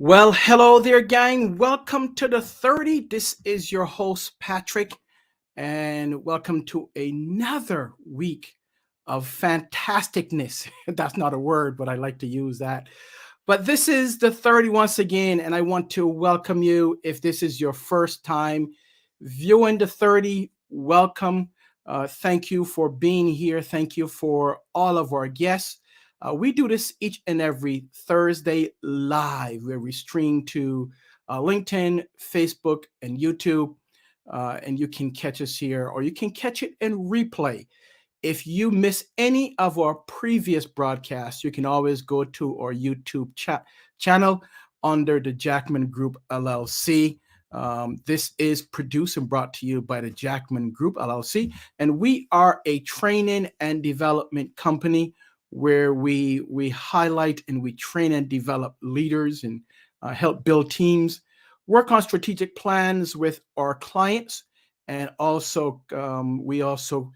Well, hello there, gang. Welcome to the 30. This is your host, Patrick, and welcome to another week of fantasticness. That's not a word, but I like to use that. But this is the 30 once again, and I want to welcome you. If this is your first time viewing the 30, welcome. Thank you for being here. Thank you for all of our guests. We do this each and every Thursday live, where we stream to LinkedIn, Facebook, and YouTube. And you can catch us here, or you can catch it in replay. If you miss any of our previous broadcasts, you can always go to our YouTube channel under the Jackman Group LLC. This is produced and brought to you by the Jackman Group LLC, and we are a training and development company where we highlight and we train and develop leaders and help build teams, work on strategic plans with our clients, and also we also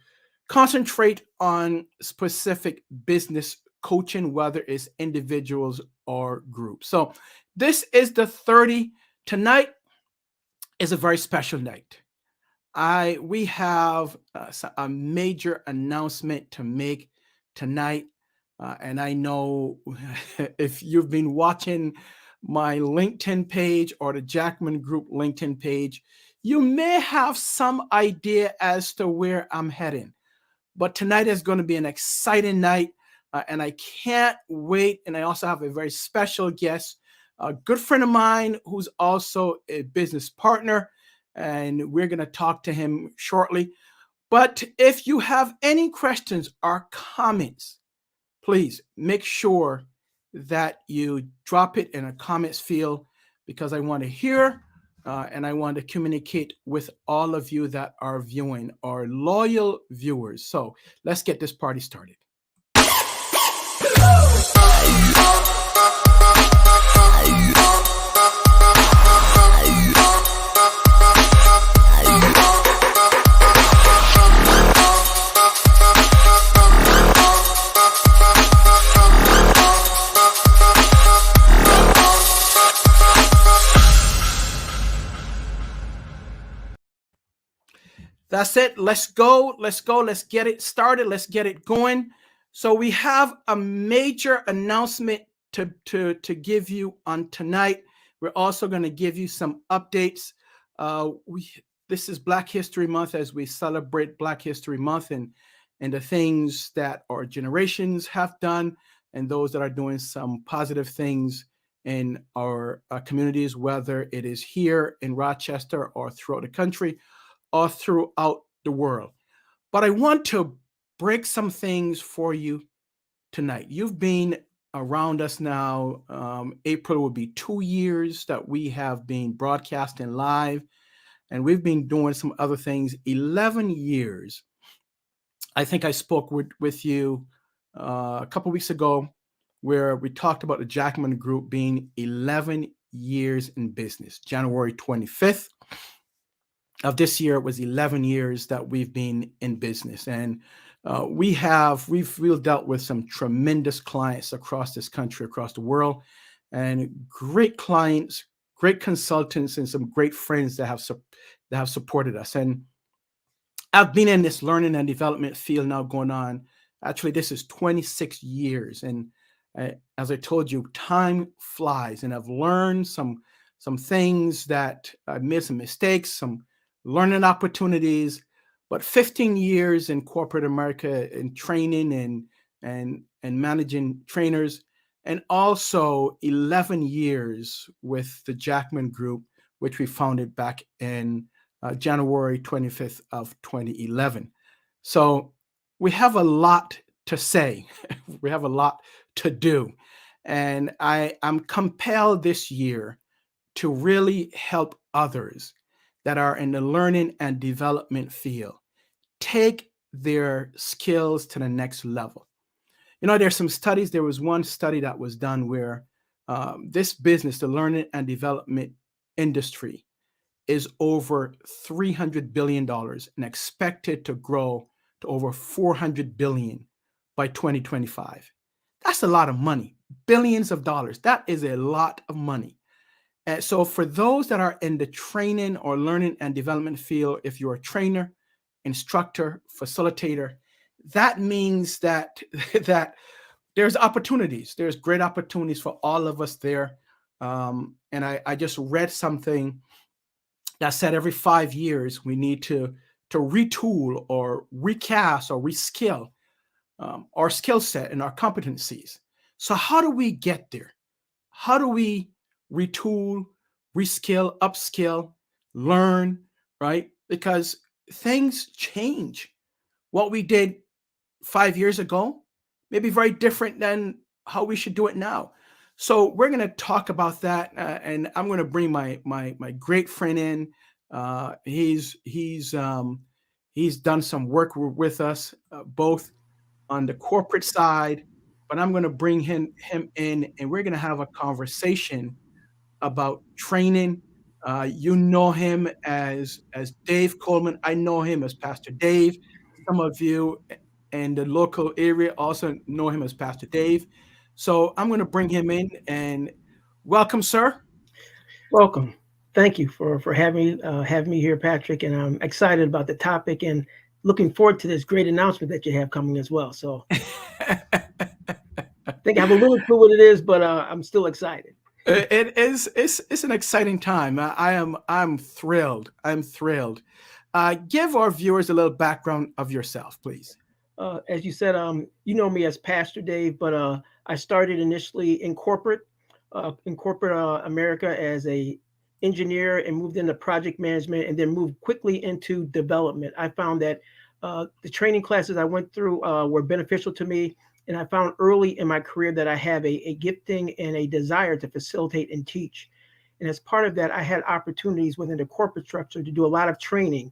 concentrate on specific business coaching, whether it's individuals or groups. So this is the 30. Tonight is a very special night. We have a major announcement to make tonight. And I know if you've been watching my LinkedIn page or the Jackman Group LinkedIn page, you may have some idea as to where I'm heading. But tonight is going to be an exciting night, and I can't wait. And I also have a very special guest, a good friend of mine who's also a business partner, and we're going to talk to him shortly. But if you have any questions or comments, please make sure that you drop it in a comments field, because I want to hear and I want to communicate with all of you that are viewing, our loyal viewers. So let's get this party started. That's it. Let's go. Let's go. Let's get it started. Let's get it going. So we have a major announcement to give you on tonight. We're also going to give you some updates. This is Black History Month, as we celebrate Black History Month and the things that our generations have done, and those that are doing some positive things in our communities, whether it is here in Rochester or throughout the country or throughout the world. But I want to break some things for you tonight. You've been around us now. April will be 2 years that we have been broadcasting live, and we've been doing some other things. 11 years. I think I spoke with you a couple weeks ago, where we talked about the Jackman Group being 11 years in business. January 25th of this year, it was 11 years that we've been in business. And we've dealt with some tremendous clients across this country, across the world, and great clients, great consultants, and some great friends that have supported us. And I've been in this learning and development field now going on, actually, this is 26 years. And as I told you, time flies, and I've learned some things that I've made some mistakes, some learning opportunities, but 15 years in corporate America in training and managing trainers, and also 11 years with the Jackman Group, which we founded back in January 25th of 2011. So we have a lot to say. We have a lot to do. And I'm compelled this year to really help others that are in the learning and development field take their skills to the next level. You know, there's some studies. There was one study that was done where this business, the learning and development industry, is over $300 billion and expected to grow to over $400 billion by 2025. That's a lot of money, billions of dollars. That is a lot of money. And so for those that are in the training or learning and development field, if you're a trainer, instructor, facilitator, that means that that there's opportunities. There's great opportunities for all of us there. And I just read something that said every 5 years we need to retool or recast or reskill our skill set and our competencies. So how do we get there? How do we retool, reskill, upskill, learn, right? Because things change. What we did 5 years ago may be very different than how we should do it now. So we're going to talk about that, and I'm going to bring my great friend in. He's done some work with us, both on the corporate side, but I'm going to bring him in, and we're going to have a conversation about training. You know him as Dave Coleman. I know him as Pastor Dave. Some of you in the local area also know him as Pastor Dave. So I'm going to bring him in and welcome, sir. Welcome. Thank you for having me here, Patrick. And I'm excited about the topic and looking forward to this great announcement that you have coming as well. So I think I have a little clue what it is, but I'm still excited. It is it's an exciting time. I'm thrilled. I'm thrilled. Give our viewers a little background of yourself, please. As you said, you know me as Pastor Dave, but I started initially in corporate America as a engineer and moved into project management and then moved quickly into development. I found that the training classes I went through were beneficial to me. And I found early in my career that I have a gifting and a desire to facilitate and teach. And as part of that, I had opportunities within the corporate structure to do a lot of training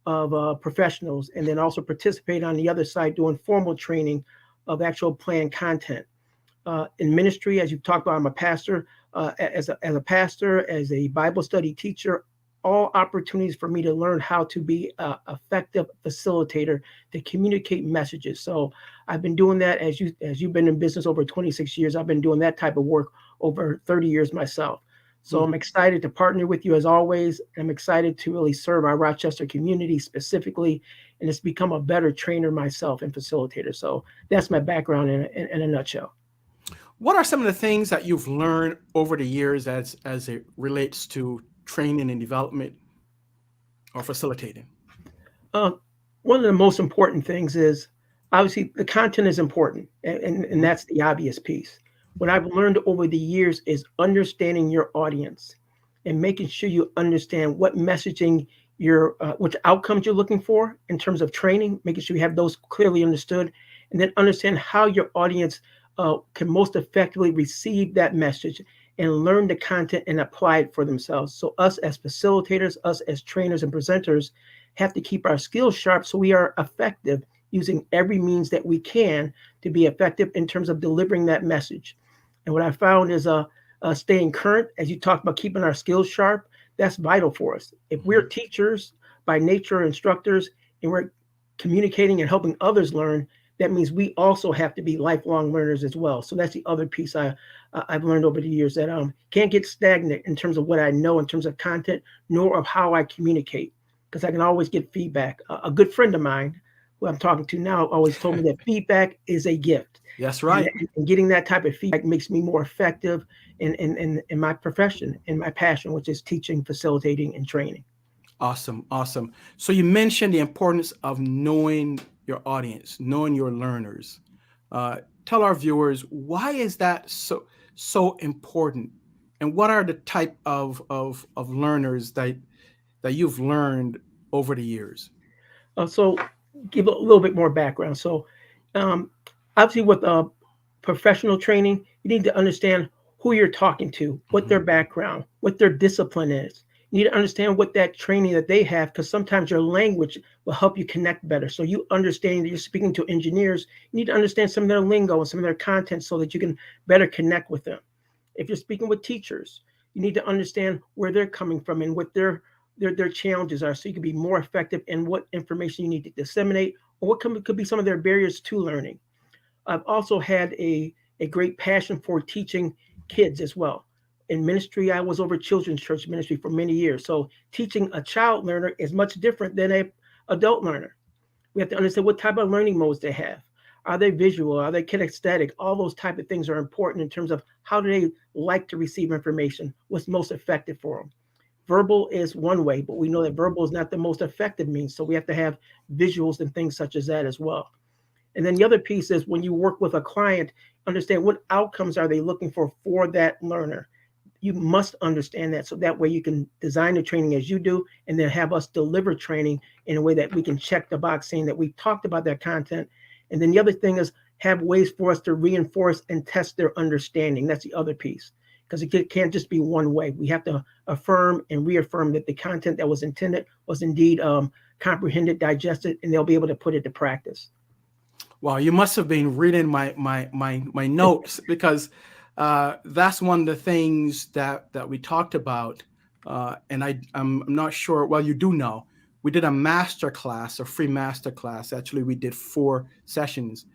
of professionals and then also participate on the other side doing formal training of actual planned content. In ministry, as you've talked about, I'm a pastor. As a pastor, as a Bible study teacher, all opportunities for me to learn how to be an effective facilitator to communicate messages. So I've been doing that as you've been in business over 26 years. I've been doing that type of work over 30 years myself. So I'm excited to partner with you as always. I'm excited to really serve our Rochester community specifically, and it's become a better trainer myself and facilitator. So that's my background in a nutshell. What are some of the things that you've learned over the years as it relates to training and development or facilitating? Uh, One of the most important things is obviously the content is important, and Mhm. that's the obvious piece. What I've learned over the years is understanding your audience and making sure you understand what messaging which outcomes you're looking for in terms of training, making sure you have those clearly understood, and then understand how your audience can most effectively receive that message and learn the content and apply it for themselves. So us as facilitators, us as trainers and presenters have to keep our skills sharp so we are effective using every means that we can to be effective in terms of delivering that message. And what I found is staying current, as you talked about keeping our skills sharp, that's vital for us. If we're Mhm. teachers by nature, instructors, and we're communicating and helping others learn, that means we also have to be lifelong learners as well. So that's the other piece I've learned over the years that can't get stagnant in terms of what I know in terms of content, nor of how I communicate, because I can always get feedback. A good friend of mine, who I'm talking to now, always told me that feedback is a gift, That's and, right. and getting that type of feedback makes me more effective in my profession, in my passion, which is teaching, facilitating, and training. Awesome. Awesome. So you mentioned the importance of knowing your audience, knowing your learners. Tell our viewers, why is that so important? And what are the type of learners that you've learned over the years? So give a little bit more background. So um, obviously with professional training, you need to understand who you're talking to, what Mhm. their background, what their discipline is. You need to understand what that training that they have, because sometimes your language will help you connect better. So you understand that you're speaking to engineers, you need to understand some of their lingo and some of their content so that you can better connect with them. If you're speaking with teachers, you need to understand where they're coming from and what their challenges are, so you can be more effective in what information you need to disseminate, or what could be some of their barriers to learning. I've also had a great passion for teaching kids as well. in ministry, I was over children's church ministry for many years. So teaching a child learner is much different than a adult learner. We have to understand what type of learning modes they have. Are they visual? Are they kinesthetic? All those type of things are important in terms of how do they like to receive information, what's most effective for them. Verbal is one way, but we know that verbal is not the most effective means. So we have to have visuals and things such as that as well. And then the other piece is when you work with a client, understand what outcomes are they looking for that learner. You must understand that, so that way you can design the training as you do, and then have us deliver training in a way that we can check the box saying that we talked about that content. And then the other thing is have ways for us to reinforce and test their understanding. That's the other piece, because it can't just be one way. We have to affirm and reaffirm that the content that was intended was indeed comprehended, digested, and they'll be able to put it to practice. Wow, you must have been reading my notes, because that's one of the things that we talked about, and I'm not sure. Well, you do know we did a master class, a free master class. Actually, we did 4 sessions.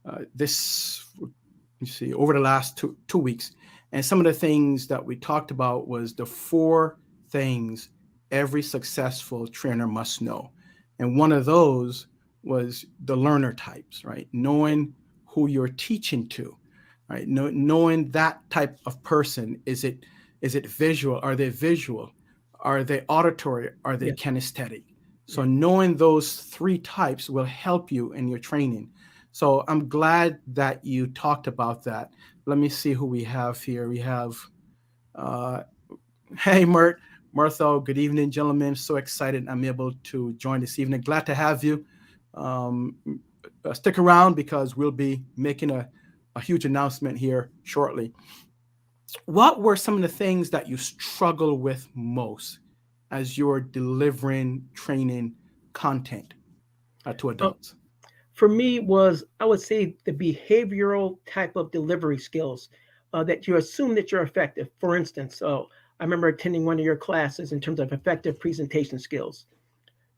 Over the last two weeks, and some of the things that we talked about was the 4 things every successful trainer must know, and one of those was the learner types, right? Knowing who you're teaching to, right? Knowing that type of person. Is it visual? Are they visual? Are they auditory? Are they kinesthetic? So knowing those 3 types will help you in your training. So I'm glad that you talked about that. Let me see who we have here. We have, hey, Martha, good evening, gentlemen. So excited I'm able to join this evening. Glad to have you. Stick around, because we'll be making a huge announcement here shortly. What were some of the things that you struggle with most as you're delivering training content to adults? For me was, I would say, the behavioral type of delivery skills that you assume that you're effective. For instance, I remember attending one of your classes in terms of effective presentation skills.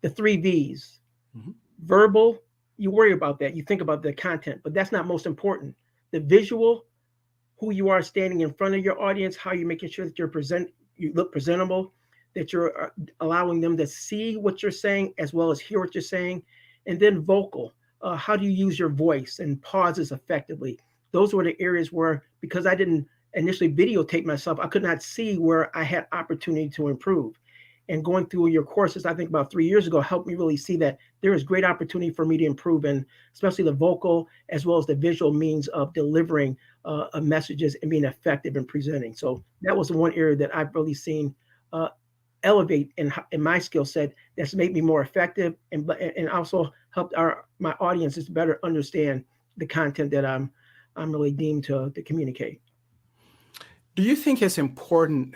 The 3 V's. Mm-hmm. Verbal, you worry about that. You think about the content, but that's not most important. The visual, who you are standing in front of your audience, how you're making sure that you look presentable, that you're allowing them to see what you're saying as well as hear what you're saying. And then vocal, how do you use your voice and pauses effectively? Those were the areas where, because I didn't initially videotape myself, I could not see where I had opportunity to improve. And going through your courses, I think about 3 years ago, helped me really see that there is great opportunity for me to improve, and especially the vocal as well as the visual means of delivering messages and being effective in presenting. So that was the one area that I've really seen elevate in my skill set that's made me more effective, and also helped my audiences better understand the content that I'm really deemed to communicate. Do you think it's important,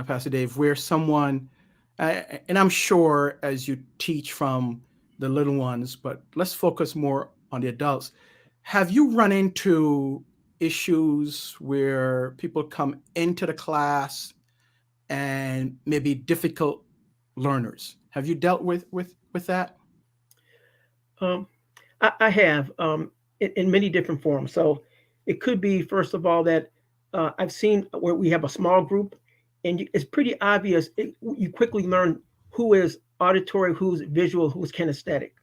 Pastor Dave, where someone, and I'm sure as you teach from the little ones, but let's focus more on the adults. Have you run into issues where people come into the class and maybe difficult learners? Have you dealt with that? I have in many different forms. So it could be, first of all, that I've seen where we have a small group, and it's pretty obvious. You quickly learn who is auditory, who's visual, who's kinesthetic.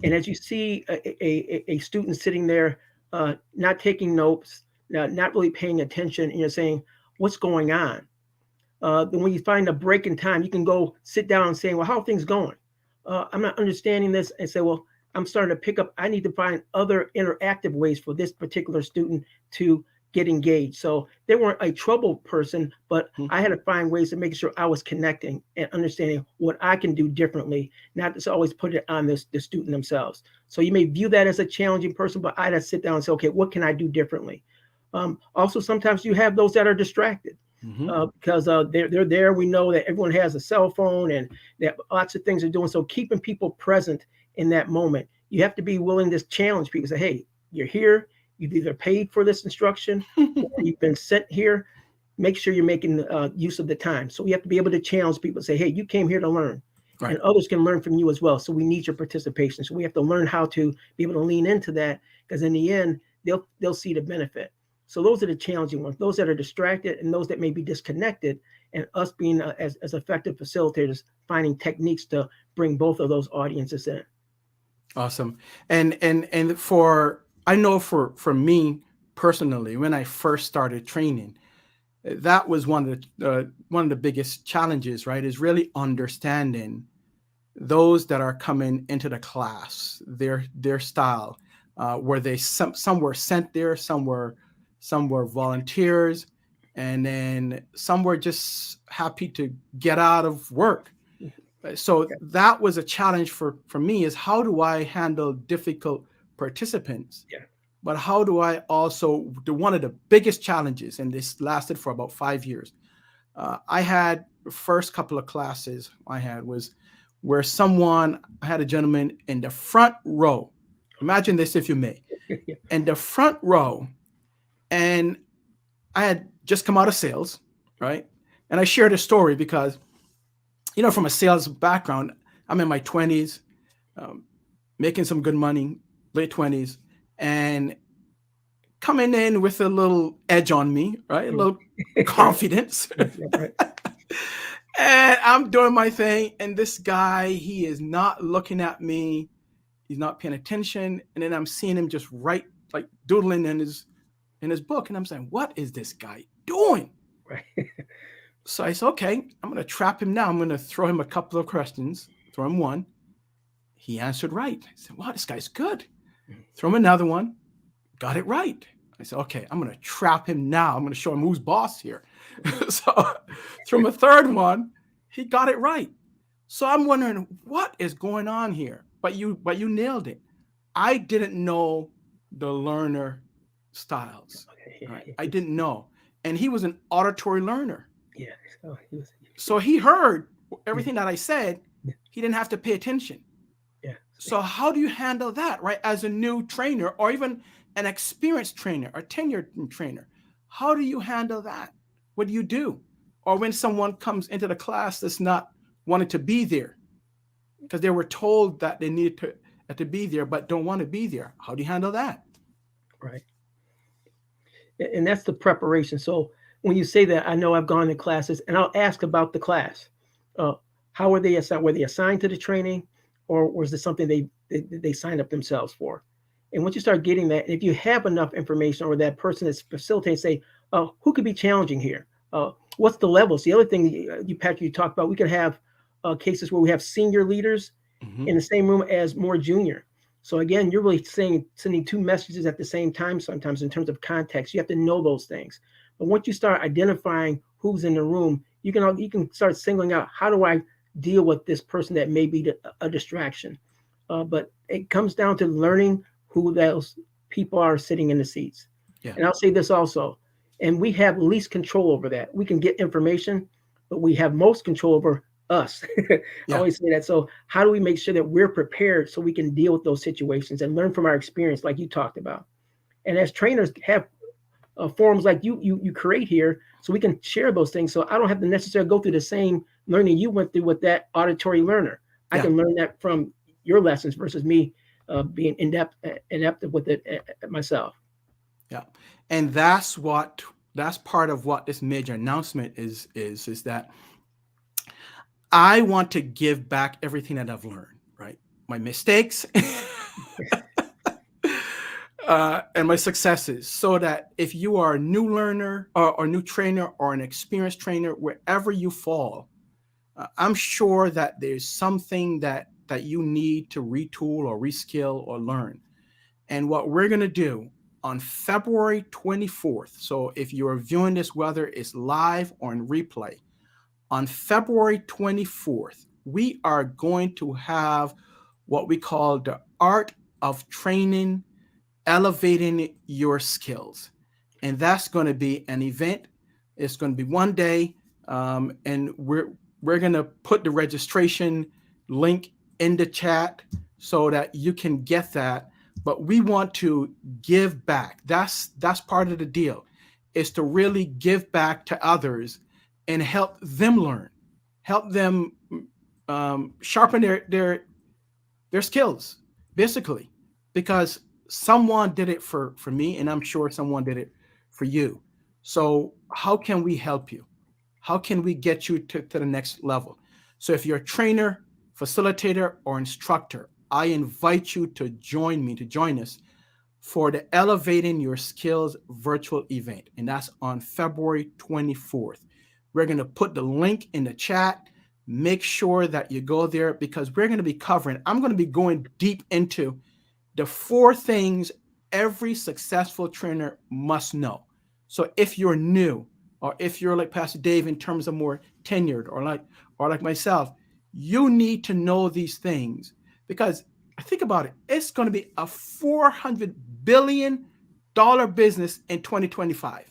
And as you see a student sitting there, not taking notes, not really paying attention, and you're saying, what's going on? Then when you find a break in time, you can go sit down and say, well, how are things going? I'm not understanding this, and say, well, I'm starting to pick up. I need to find other interactive ways for this particular student to get engaged. So they weren't a troubled person, but I had to find ways to make sure I was connecting and understanding what I can do differently, not to always put it on the student themselves. So you may view that as a challenging person, but I had to sit down and say, okay, what can I do differently? Also, sometimes you have those that are distracted. Because they're there. We know that everyone has a cell phone and that lots of things are doing. So keeping people present in that moment, you have to be willing to challenge people. Say, hey, you're here. You've either paid for this instruction or you've been sent here. Make sure you're making use of the time. So we have to be able to challenge people. Say, hey, you came here to learn, right? And others can learn from you as well. So we need your participation. So we have to learn how to be able to lean into that, because in the end, they'll see the benefit. So those are the challenging ones, those that are distracted and those that may be disconnected, and us being as effective facilitators, finding techniques to bring both of those audiences in. Awesome. And for, I know for me personally, when I first started training, that was one of the biggest challenges, right? Is really understanding those that are coming into the class, their style, where they some were sent there, some were volunteers, and then some were just happy to get out of work. So Yeah. that was a challenge for me, is how do I handle difficult participants, Yeah. but how do I also do one of the biggest challenges, and this lasted for about 5 years. I had the first couple of classes I had was where I had a gentleman in the front row. Imagine this, if you may, Yeah. in the front row, and I had just come out of sales, right? And I shared a story because, from a sales background, I'm in my 20s, um, making some good money, late 20s, and coming in with a little edge on me, right? A little confidence. Yeah, right. And I'm doing my thing, and this guy, he is not looking at me. He's not paying attention. And then I'm seeing him just write, like doodling in his book. And I'm saying, what is this guy doing? Right. So I said, okay, I'm going to trap him now. I'm going to throw him a couple of questions, throw him one. He answered right. I said, wow, this guy's good. Throw him another one. Got it right. I said, okay, I'm going to trap him now. I'm going to show him who's boss here. So through him a third one, he got it right. So I'm wondering what is going on here. But you nailed it. I didn't know the learner styles. Okay. Right? I didn't know. And he was an auditory learner. Yeah. So So he heard yeah. everything that I said. He didn't have to pay attention. Yeah. So how do you handle that, right? As a new trainer, or even an experienced trainer, or tenured trainer, how do you handle that? What do you do? Or when someone comes into the class that's not wanting to be there because they were told that they need to be there, but don't want to be there. How do you handle that? Right. And that's the preparation. So when you say that, I know I've gone to classes, and I'll ask about the class. Uh, how were they assigned? Were they assigned to the training, or was this something they signed up themselves for? And once you start getting that, if you have enough information, or that person that's facilitating, say, who could be challenging here? What's the levels? The other thing Patrick, you talked about, we could have cases where we have senior leaders in the same room as more junior. So again, you're really sending two messages at the same time sometimes in terms of context. You have to know those things. But once you start identifying who's in the room, you can start singling out, how do I deal with this person that may be a distraction? But it comes down to learning who those people are sitting in the seats. Yeah. And I'll say this also, and we have least control over that. We can get information, but we have most control over us. I always say that. So how do we make sure that we're prepared so we can deal with those situations and learn from our experience, like you talked about? And as trainers, have forums like you create here, so we can share those things. So I don't have to necessarily go through the same learning you went through with that auditory learner. I can learn that from your lessons versus me being inept with it myself. Yeah, and that's part of what this major announcement is that I want to give back everything that I've learned, right? My mistakes and my successes, so that if you are a new learner or new trainer or an experienced trainer, wherever you fall, I'm sure that there's something that you need to retool or reskill or learn. And what we're going to do on February 24th, so if you're viewing this, whether it's live or in replay, on February 24th, we are going to have what we call the Art of Training, Elevating Your Skills. And that's going to be an event. It's going to be one day. And we're going to put the registration link in the chat so that you can get that. But we want to give back. That's part of the deal, is to really give back to others and help them learn, help them sharpen their skills, basically, because someone did it for me, and I'm sure someone did it for you. So how can we help you? How can we get you to the next level? So if you're a trainer, facilitator, or instructor, I invite you to join us for the Elevating Your Skills virtual event. And that's on February 24th. We're going to put the link in the chat. Make sure that you go there because we're going to be covering, I'm going to be going deep into the 4 things every successful trainer must know. So if you're new, or if you're like Pastor Dave in terms of more tenured, or like myself, you need to know these things because think about it, it's going to be a $400 billion business in 2025.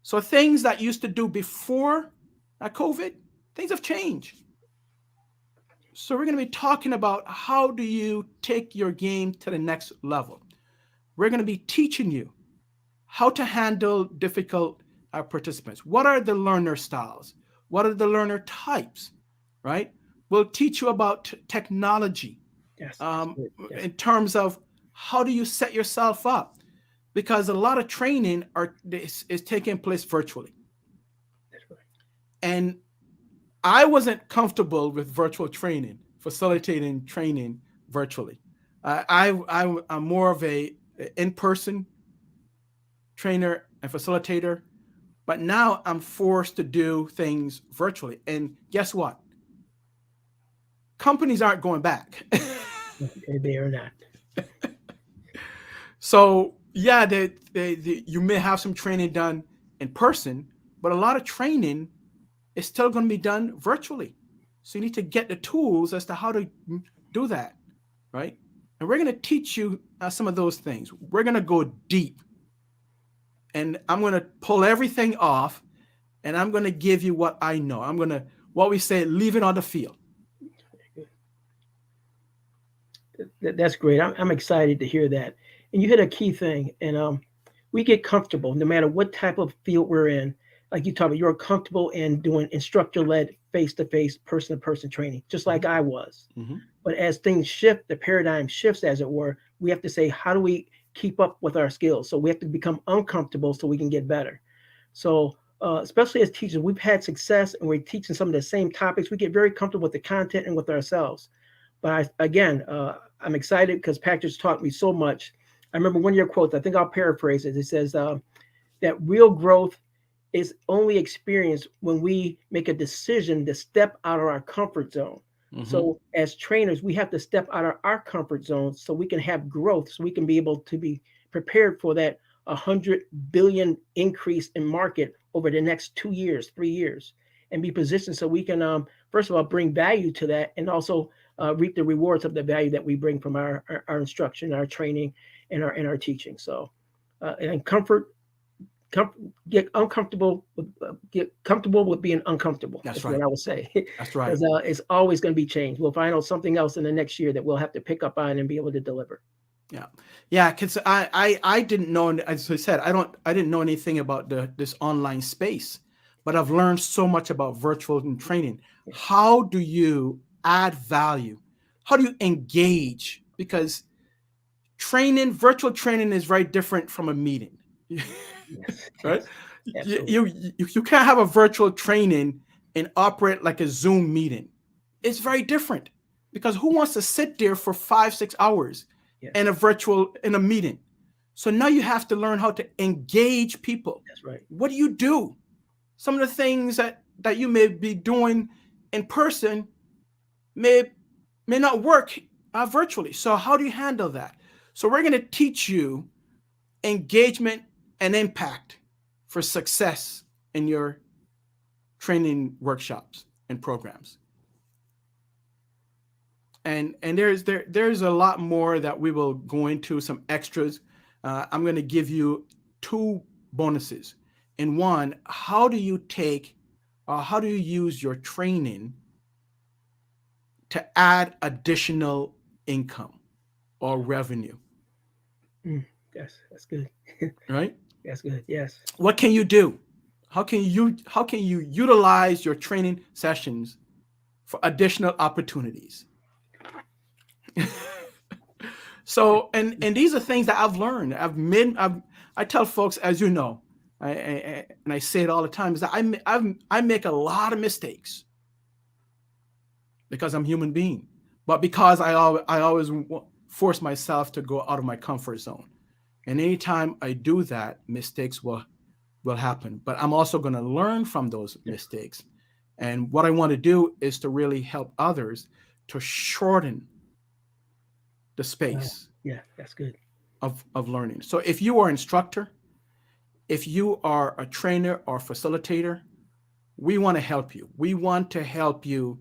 So things that used to do before COVID, things have changed. So we're going to be talking about how do you take your game to the next level. We're going to be teaching you how to handle difficult participants. What are the learner styles? What are the learner types, right? We'll teach you about technology in terms of how do you set yourself up? Because a lot of training is taking place virtually. That's right. And I wasn't comfortable with virtual training, facilitating training virtually. I'm more of a in-person trainer and facilitator, but now I'm forced to do things virtually. And guess what? Companies aren't going back. They are not. So yeah, you may have some training done in person, but a lot of training is still going to be done virtually. So you need to get the tools as to how to do that, right? And we're going to teach you some of those things. We're going to go deep. And I'm going to pull everything off, and I'm going to give you what I know. I'm going to, what we say, leave it on the field. That's great. I'm excited to hear that. And you hit a key thing. And we get comfortable no matter what type of field we're in. Like you talk about, you're comfortable in doing instructor-led, face-to-face, person-to-person training, just like I was. Mm-hmm. But as things shift, the paradigm shifts, as it were. We have to say, how do we keep up with our skills? So we have to become uncomfortable so we can get better. So especially as teachers, we've had success and we're teaching some of the same topics. We get very comfortable with the content and with ourselves. But I'm excited because Patrick's taught me so much. I remember one of your quotes, I think I'll paraphrase it. It says that real growth is only experienced when we make a decision to step out of our comfort zone. Mm-hmm. So as trainers, we have to step out of our comfort zone so we can have growth, so we can be able to be prepared for that 100 billion increase in market over the next 2 years, 3 years, and be positioned so we can, first of all, bring value to that and also reap the rewards of the value that we bring from our instruction, our training, and our teaching. So, and get comfortable with being uncomfortable. That's right. What I would say. That's right. Because it's always going to be changed. We'll find out something else in the next year that we'll have to pick up on and be able to deliver. Yeah. Because I didn't know, as I said, I didn't know anything about this online space, but I've learned so much about virtual and training. Yeah. How do you add value? How do you engage? Because virtual training is very different from a meeting. Yes, right? You can't have a virtual training and operate like a Zoom meeting. It's very different because who wants to sit there for 5-6 hours in a meeting? So now you have to learn how to engage people. That's right. What do you do? Some of the things that you may be doing in person may not work virtually. So how do you handle that? So we're going to teach you engagement and impact for success in your training workshops and programs. And there's a lot more that we will go into, some extras. I'm going to give you 2 bonuses. And one, how do you use your training to add additional income or revenue? Yes, that's good. Right? That's good. Yes. What can you do? How can you utilize your training sessions for additional opportunities? So, and these are things that I've learned. I tell folks, as you know, and I say it all the time, is that I make a lot of mistakes because I'm a human being, but because I always force myself to go out of my comfort zone. And anytime I do that, mistakes will happen. But I'm also going to learn from those mistakes. And what I want to do is to really help others to shorten the space Yeah, that's good. of learning. So if you are an instructor, if you are a trainer or facilitator, we want to help you. We want to help you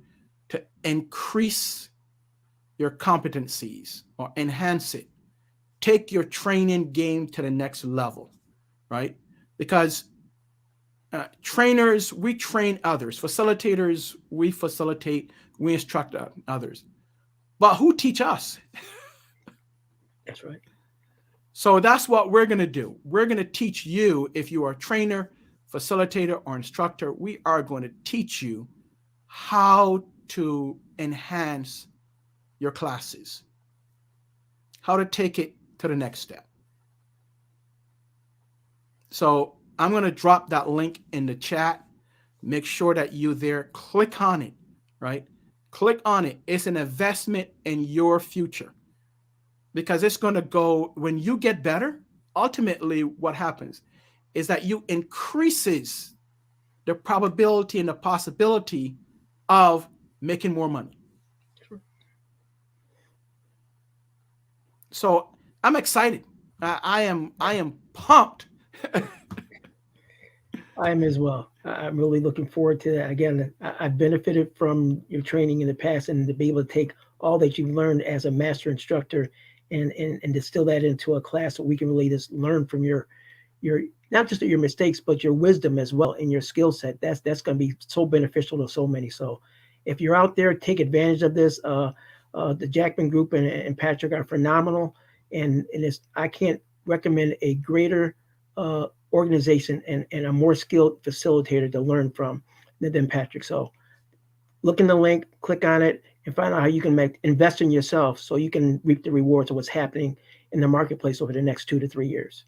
to increase your competencies or enhance it. Take your training game to the next level, right? Because trainers, we train others. Facilitators, we facilitate, we instruct others. But who teach us? That's right. So that's what we're going to do. We're going to teach you, if you are a trainer, facilitator, or instructor, we are going to teach you how to enhance your classes, how to take it to the next step. So I'm going to drop that link in the chat. Make sure that you there, click on it, right? Click on it. It's an investment in your future, because it's going to go, when you get better, ultimately what happens is that you increases the probability and the possibility of making more money. So I'm excited. I am pumped. I am as well. I'm really looking forward to that. Again, I've benefited from your training in the past, and to be able to take all that you've learned as a master instructor and distill that into a class so we can really just learn from your not just your mistakes, but your wisdom as well and your skill set. That's going to be so beneficial to so many. So if you're out there, take advantage of this. The Jackman Group and Patrick are phenomenal, and I can't recommend a greater organization and a more skilled facilitator to learn from than Patrick. So look in the link, click on it, and find out how you can invest in yourself so you can reap the rewards of what's happening in the marketplace over the next 2 to 3 years.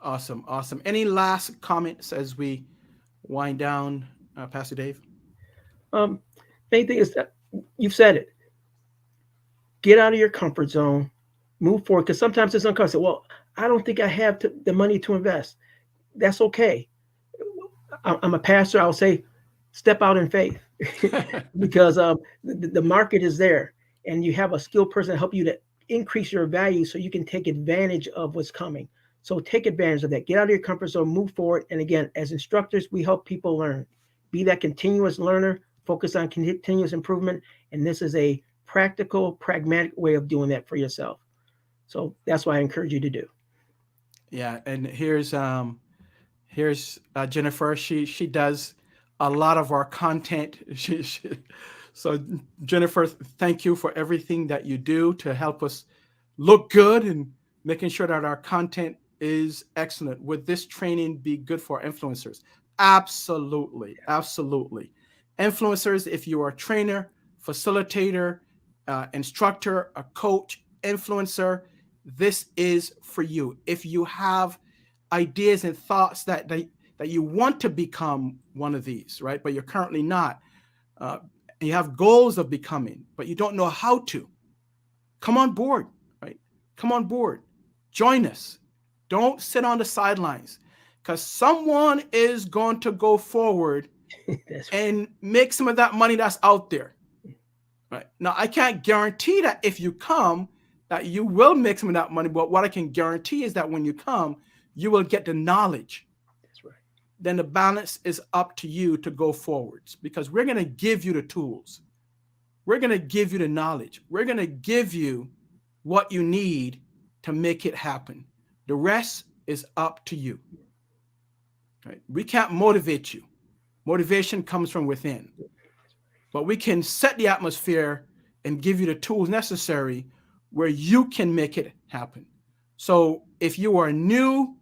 Awesome. Any last comments as we wind down, Pastor Dave? Main thing is that you've said it. Get out of your comfort zone, move forward, because sometimes it's uncomfortable. Well, I don't think I have the money to invest. That's okay. I'm a pastor. I'll say, step out in faith, because the market is there, and you have a skilled person to help you to increase your value so you can take advantage of what's coming. So take advantage of that. Get out of your comfort zone, move forward. And again, as instructors, we help people learn. Be that continuous learner, focus on continuous improvement. And this is a practical, pragmatic way of doing that for yourself. So that's what I encourage you to do. Yeah, and here's Jennifer. She does a lot of our content. So Jennifer, thank you for everything that you do to help us look good and making sure that our content is excellent. Would this training be good for influencers? Absolutely. Influencers, if you are a trainer, facilitator, instructor, a coach, influencer, this is for you. If you have ideas and thoughts that you want to become one of these, right? But you're currently not. You have goals of becoming, but you don't know how to. Come on board, right? Come on board. Join us. Don't sit on the sidelines, because someone is going to go forward and make some of that money that's out there. Right? Now, I can't guarantee that if you come, that you will make some of that money, but what I can guarantee is that when you come, you will get the knowledge. That's right. Then the balance is up to you to go forwards, because we're going to give you the tools. We're going to give you the knowledge. We're going to give you what you need to make it happen. The rest is up to you. Right? We can't motivate you. Motivation comes from within. But we can set the atmosphere and give you the tools necessary where you can make it happen. So if you are new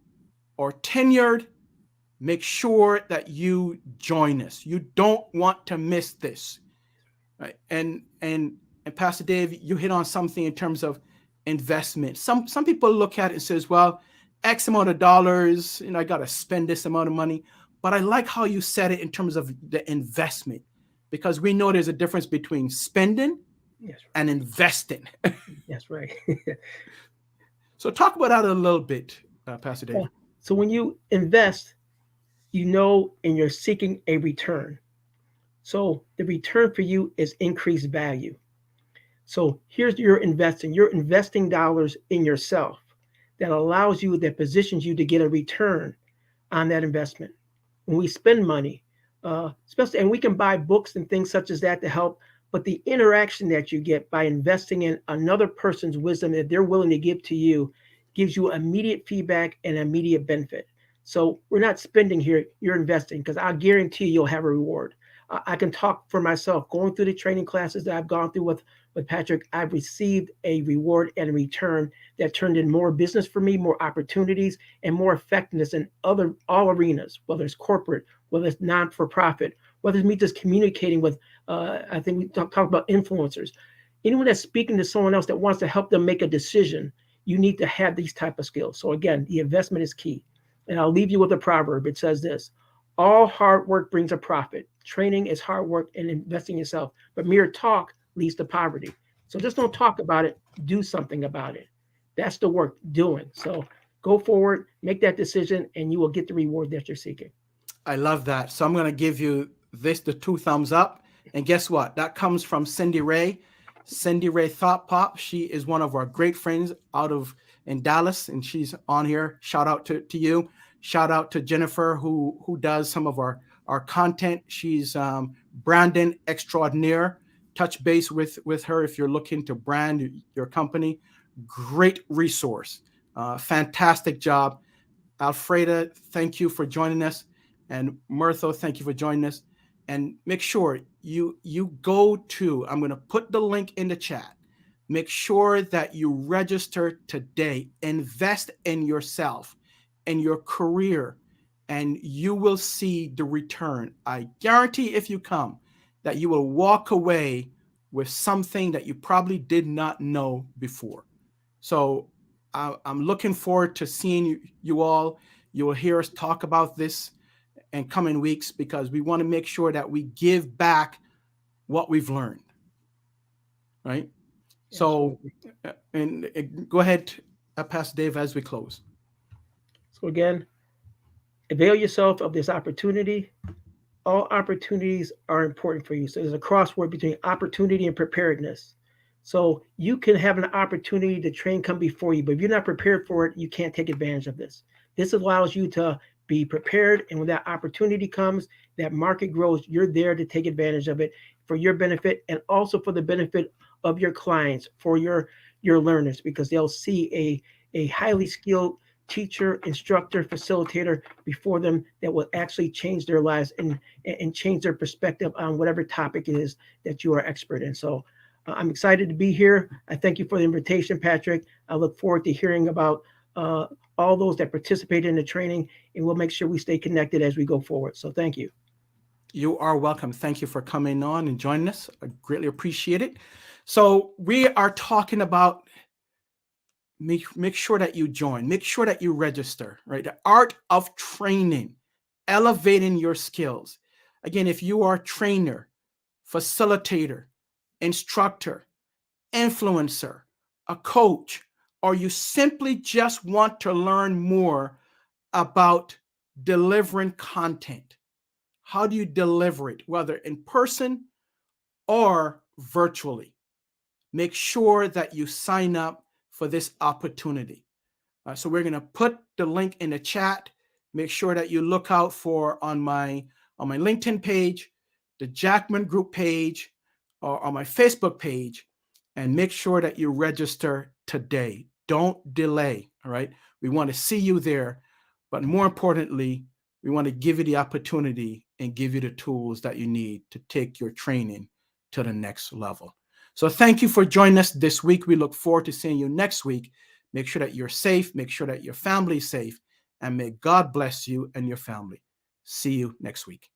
or tenured, make sure that you join us. You don't want to miss this. Right? And Pastor Dave, you hit on something in terms of investment. Some people look at it and says, well, X amount of dollars, I got to spend this amount of money. But I like how you said it in terms of the investment, because we know there's a difference between spending and investing. That's right. So talk about that a little bit, Pastor Dave. So when you invest, and you're seeking a return. So the return for you is increased value. So here's your investing. You're investing dollars in yourself that positions you to get a return on that investment. When we spend money, especially, and we can buy books and things such as that to help, but the interaction that you get by investing in another person's wisdom that they're willing to give to you gives you immediate feedback and immediate benefit. So we're not spending here, you're investing, because I guarantee you'll have a reward. I can talk for myself. Going through the training classes that I've gone through with Patrick, I've received a reward and a return that turned in more business for me, more opportunities, and more effectiveness in all arenas, whether it's corporate, whether it's non-for-profit, whether it's me just communicating with, I think we talked about influencers. Anyone that's speaking to someone else that wants to help them make a decision, you need to have these type of skills. So again, the investment is key. And I'll leave you with a proverb. It says this: all hard work brings a profit. Training is hard work and investing in yourself, but mere talk leads to poverty. So just don't talk about it, do something about it. That's the work, doing. So go forward, make that decision, and you will get the reward that you're seeking. I love that. So I'm going to give you the 2 thumbs up. And guess what? That comes from Cindy Ray Thought Pop. She is one of our great friends in Dallas, and she's on here. Shout out to you. Shout out to Jennifer, who does some of our content. She's branding extraordinaire. Touch base with her if you're looking to brand your company. Great resource. Fantastic job. Alfreda, thank you for joining us. And Murtho, thank you for joining us. And make sure you go to, I'm going to put the link in the chat. Make sure that you register today. Invest in yourself and your career, and you will see the return. I guarantee if you come, that you will walk away with something that you probably did not know before. So I'm looking forward to seeing you all. You will hear us talk about this in coming weeks, because we want to make sure that we give back what we've learned, right? So, and go ahead, Pastor Dave, as we close. So again, avail yourself of this opportunity. All opportunities are important for you. So there's a crossword between opportunity and preparedness. So you can have an opportunity to train come before you, but if you're not prepared for it, you can't take advantage of this. This allows you to be prepared, and when that opportunity comes, that market grows, you're there to take advantage of it for your benefit, and also for the benefit of your clients, for your learners, because they'll see a highly skilled teacher, instructor, facilitator before them that will actually change their lives and change their perspective on whatever topic it is that you are expert in. So I'm excited to be here. I thank you for the invitation, Patrick. I look forward to hearing about all those that participated in the training, and we'll make sure we stay connected as we go forward. So thank you. You are welcome. Thank you for coming on and joining us. I greatly appreciate it. So we are talking about make sure that you join, make sure that you register, right? The art of training, elevating your skills. Again, if you are a trainer, facilitator, instructor, influencer, a coach, or you simply just want to learn more about delivering content. How do you deliver it, whether in person or virtually? Make sure that you sign up for this opportunity. So we're going to put the link in the chat. Make sure that you look out for on my LinkedIn page, the Jackman Group page, or on my Facebook page, and make sure that you register today. Don't delay, all right? We want to see you there, but more importantly, we want to give you the opportunity and give you the tools that you need to take your training to the next level. So thank you for joining us this week. We look forward to seeing you next week. Make sure that you're safe, make sure that your family is safe, and may God bless you and your family. See you next week.